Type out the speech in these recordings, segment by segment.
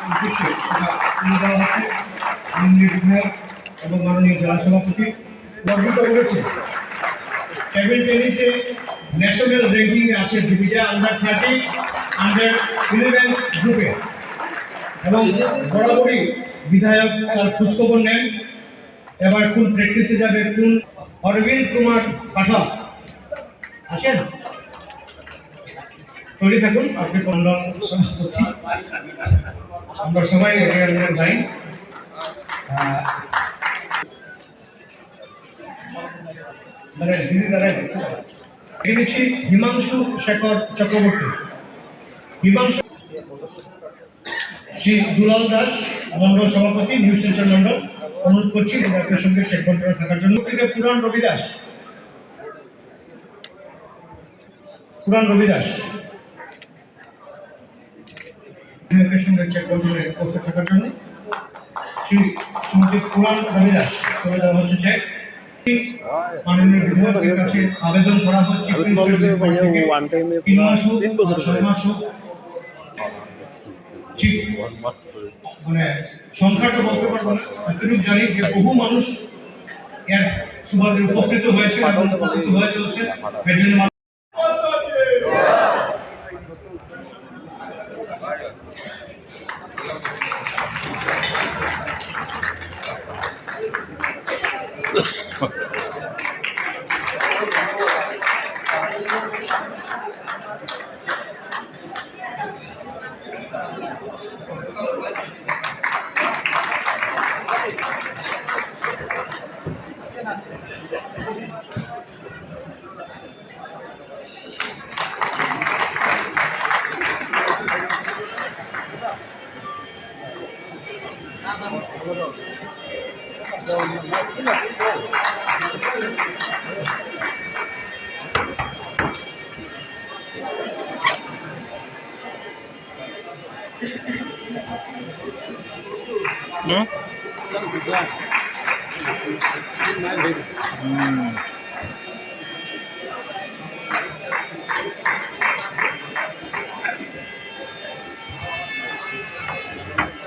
উদ্দেশ্যে তুলে দেওয়া হচ্ছে মাননীয় বিধায়ক এবং মাননীয় জেলা সভাপতি বর্ণিত করেছে। টেবিল টেনিসে ন্যাশনাল র্যাঙ্কিংয়ে আছে দিবিজা আন্ডার 30, আন্ডার 11 গ্রুপে, এবং বরাবরই বিধায়ক তার খোঁজখবর নেন। এবার কোন প্র্যাকটিসে যাবে, কোন অরবিন্দ কুমার পাঠক আছেন, তৈরি থাকুন। আপনি মন্ডল সভাপতি, আমরা সবাই যাই। হিমাংশু শেখর চক্রবর্তী, হিমাংশু। শ্রী দুলাল দাস মন্ডল সভাপতি, নিউ সেন্টার মন্ডল, অনুরোধ করছি আপনার সঙ্গে চেক কন্ট্রোলে থাকার জন্য। থেকে পুরাণ রবিদাস, পুরাণ রবিদাস বিধায়কের সঙ্গে চেক কন্ট্রোলে করতে থাকার জন্য শ্রীমতী পুরাণ রবিদাস করে দেওয়া হচ্ছে চেক। মাননীয় বিধায়কের কাছে আবেদন করা হচ্ছে 3 মাস হোক 6 মাস হোক, ঠিক মানে সংখ্যাটা বলতে পারবো না, এতটুকু জানি যে বহু মানুষ এর সুবাদে উপকৃত হয়েছে এবং উপকৃত হয়ে চলছে। এর জন্য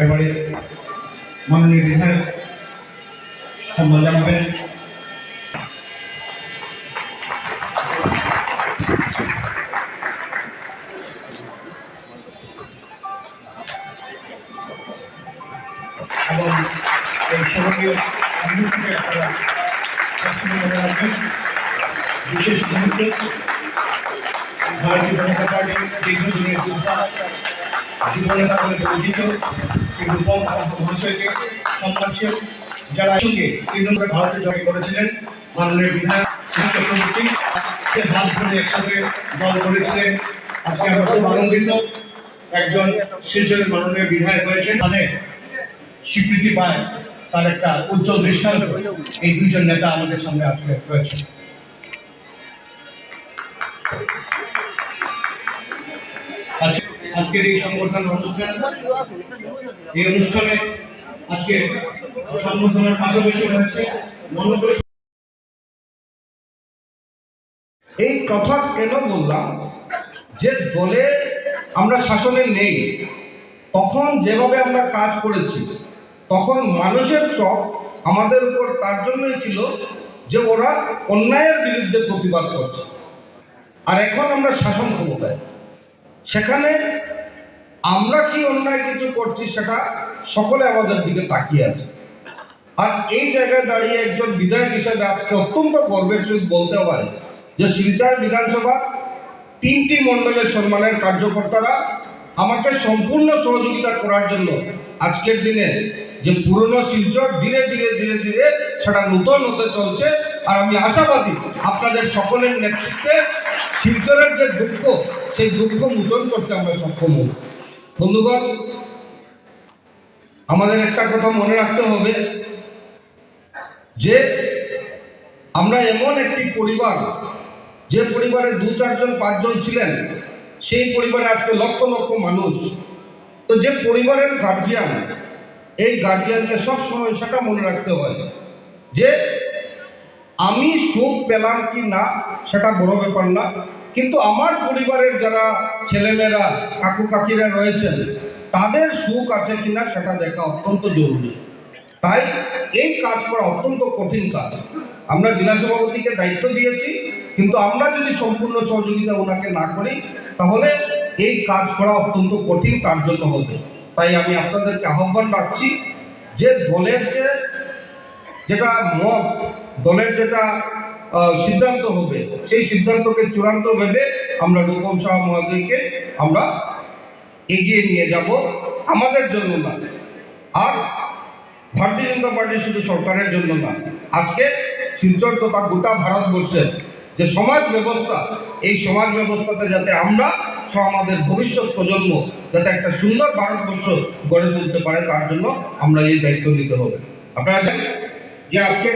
এবারে মাননীয় বিধায়ক সম্মান জানাবেন। এবং এই সভাকে বিশেষ মুহূর্তে ভারতীয় জনতা পার্টি দীর্ঘদিনের যোদ্ধা, জীবনের কারণে পরিচিত রূপম মহাশয়কে সম্মানশীল, যারা সঙ্গে তৃণমূলের ভারতে জয় করেছিলেন মাননীয় বিধায়ক চক্রবর্তী, হাত ধরে একসাথে দল করেছিলেন। আজকে আমরা খুব আনন্দিত একজন শিলচরের মাননীয় বিধায়ক হয়েছেন, তাদের স্বীকৃতি পায়, তার একটা উজ্জ্বল দৃষ্টান্ত এই দুজন নেতা আমাদের সামনে আজকে রয়েছে। আজকের এই সংবর্ধনা অনুষ্ঠান, এই অনুষ্ঠানে আজকে সংবর্ধনার পাশাপাশি হয়েছে এই কথা কেন বললাম, যে দলে আমরা শাসনে নেই, তখন যেভাবে আমরা কাজ করেছি, তখন মানুষের চোখ আমাদের উপর তার জন্যই ছিল যে ওরা অন্যায়ের বিরুদ্ধে প্রতিবাদ করছে। আর এখন আমরা শাসন ক্ষমতায়, সেখানে আমরা কি অন্যায় কিছু করছি সেটা সকলে আমাদের দিকে তাকিয়ে আছে। আর এই জায়গায় দাঁড়িয়ে একজন বিধায়ক হিসেবে আজকে অত্যন্ত গর্বের সহিত বলতে পারে যে শিলচর বিধানসভা 3টি মণ্ডলের সম্মানের কার্যকর্তারা আমাকে সম্পূর্ণ সহযোগিতা করার জন্য আজকের দিনে যে পুরনো শিলচর ধীরে ধীরে ধীরে ধীরে সেটা নূতন হতে চলছে। আর আমি আশাবাদী আপনাদের সকলের নেতৃত্বে শিলচরের যে দুঃখ, সেই দুঃখ মোচন করতে আমরা সক্ষম হব। বন্ধুগণ, আমাদের একটা কথা মনে রাখতে হবে যে আমরা এমন একটি পরিবার, যে পরিবারে 2-4 জন 5 জন ছিলেন, সেই পরিবারে আজকে লক্ষ লক্ষ মানুষ। তো যে পরিবারের গার্জিয়ান, এই গার্জিয়ানকে সবসময় সেটা মনে রাখতে হয় যে আমি সুখ পেলাম কি না সেটা বড় ব্যাপার না, কিন্তু আমার পরিবারের যারা ছেলেমেয়েরা কাকু কাকিরা রয়েছেন তাদের সুখ আছে কিনা সেটা দেখা অত্যন্ত জরুরি। তাই এই কাজ করা অত্যন্ত কঠিন কাজ। আমরা জেলা সভাপতিকে দায়িত্ব দিয়েছি, কিন্তু আমরা যদি সম্পূর্ণ সহযোগিতা ওনাকে না করি তাহলে এই কাজ করা অত্যন্ত কঠিন তার জন্য হবে। তাই আমি আপনাদেরকে আহ্বান রাখছি যে দলের যেটা মত, দলের যেটা সিদ্ধান্ত হবে, সেই সিদ্ধান্তকে চূড়ান্ত ভেবে আমরা রূপম সাহা মহোদয়কে আমরা এগিয়ে নিয়ে যাব, আমাদের জন্য না, আর ভারতীয় জনতা পার্টি শুধু সরকারের জন্য না, আজকে শিলচর তথা গোটা ভারতবর্ষের যে সমাজ ব্যবস্থা, এই সমাজ ব্যবস্থাতে যাতে আমরা সহ আমাদের ভবিষ্যৎ প্রজন্ম যাতে একটা সুন্দর ভারতবর্ষ গড়ে তুলতে পারে, তার জন্য আমরা এই দায়িত্ব নিতে হবে। আপনারা জানেন যে আজকে